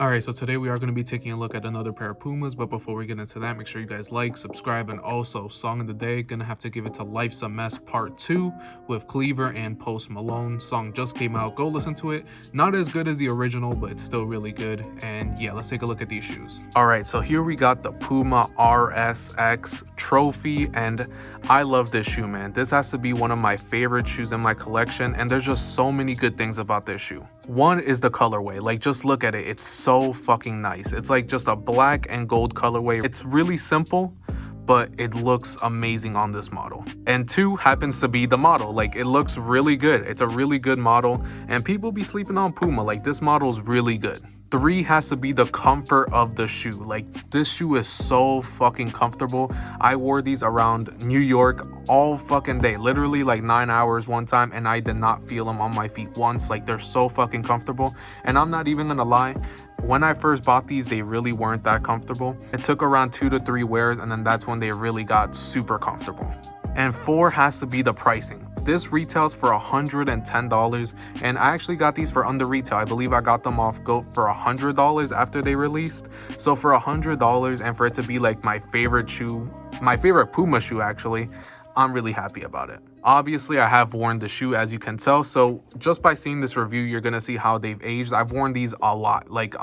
Alright, so today we are going to be taking a look at another pair of Pumas, but before we get into that, make sure you guys like, subscribe, and also, song of the day, gonna have to give it to Life's a Mess Part 2 with Cleaver and Post Malone. Song just came out, go listen to it. Not as good as the original, but it's still really good, and yeah, let's take a look at these shoes. Alright, so here we got the Puma RSX Trophy, and I love this shoe, man. This has to be one of my favorite shoes in my collection, and there's just so many good things about this shoe. One is the colorway. Like, just look at it, it's so fucking nice. It's like just a black and gold colorway. It's really simple, but it looks amazing on this model. And two happens to be the model. Like, it looks really good. It's a really good model, and people be sleeping on Puma. Like, this model is really good. Three has to be the comfort of the shoe. Like, this shoe is so fucking comfortable. I wore these around New York all fucking day, literally like 9 hours one time, and I did not feel them on my feet once. Like, they're so fucking comfortable. And I'm not even gonna lie, when I first bought these, they really weren't that comfortable. It took around 2 to 3 wears, and then that's when they really got super comfortable. And four has to be the pricing. This retails for $110, and I actually got these for under retail. I believe I got them off GOAT for $100 after they released. So for $100, and for it to be like my favorite shoe, my favorite Puma shoe actually, I'm really happy about it. Obviously, I have worn the shoe, as you can tell, so just by seeing this review, you're gonna see how they've aged. I've worn these a lot. Like,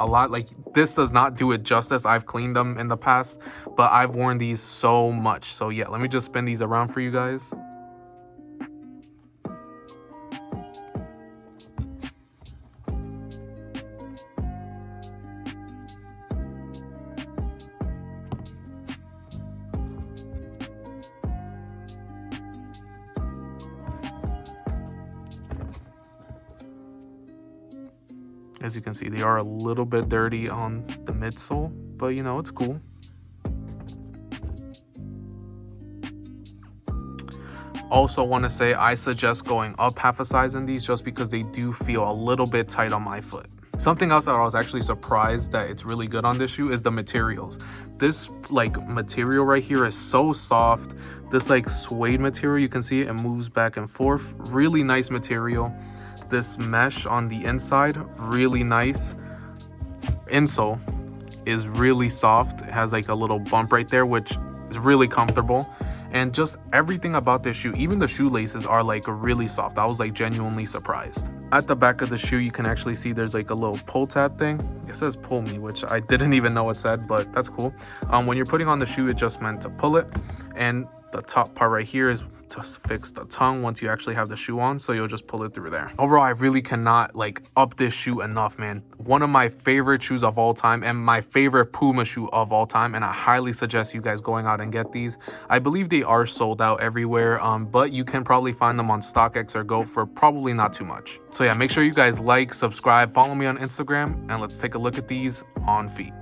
this does not do it justice. I've cleaned them in the past, but I've worn these so much. So yeah, let me just spin these around for you guys. As you can see, they are a little bit dirty on the midsole, but you know, it's cool. Also want to say I suggest going up half a size in these just because they do feel a little bit tight on my foot. Something else that I was actually surprised that it's really good on this shoe is the materials. This like material right here is so soft. This like suede material, you can see it moves back and forth. Really nice material. This mesh on the inside, really nice. Insole is really soft. It has like a little bump right there, which is really comfortable. And just everything about this shoe, even the shoelaces are like really soft. I was like genuinely surprised. At the back of the shoe, you can actually see there's like a little pull tab thing. It says pull me, which I didn't even know it said, but that's cool. When you're putting on the shoe, it's just meant to pull it. And the top part right here is to fix the tongue once you actually have the shoe on, so you'll just pull it through there. Overall, I really cannot like up this shoe enough, man. One of my favorite shoes of all time, and my favorite Puma shoe of all time, and I highly suggest you guys going out and get these. I believe they are sold out everywhere, but you can probably find them on StockX or GOAT for probably not too much. So yeah, make sure you guys like, subscribe, follow me on Instagram, and let's take a look at these on feet.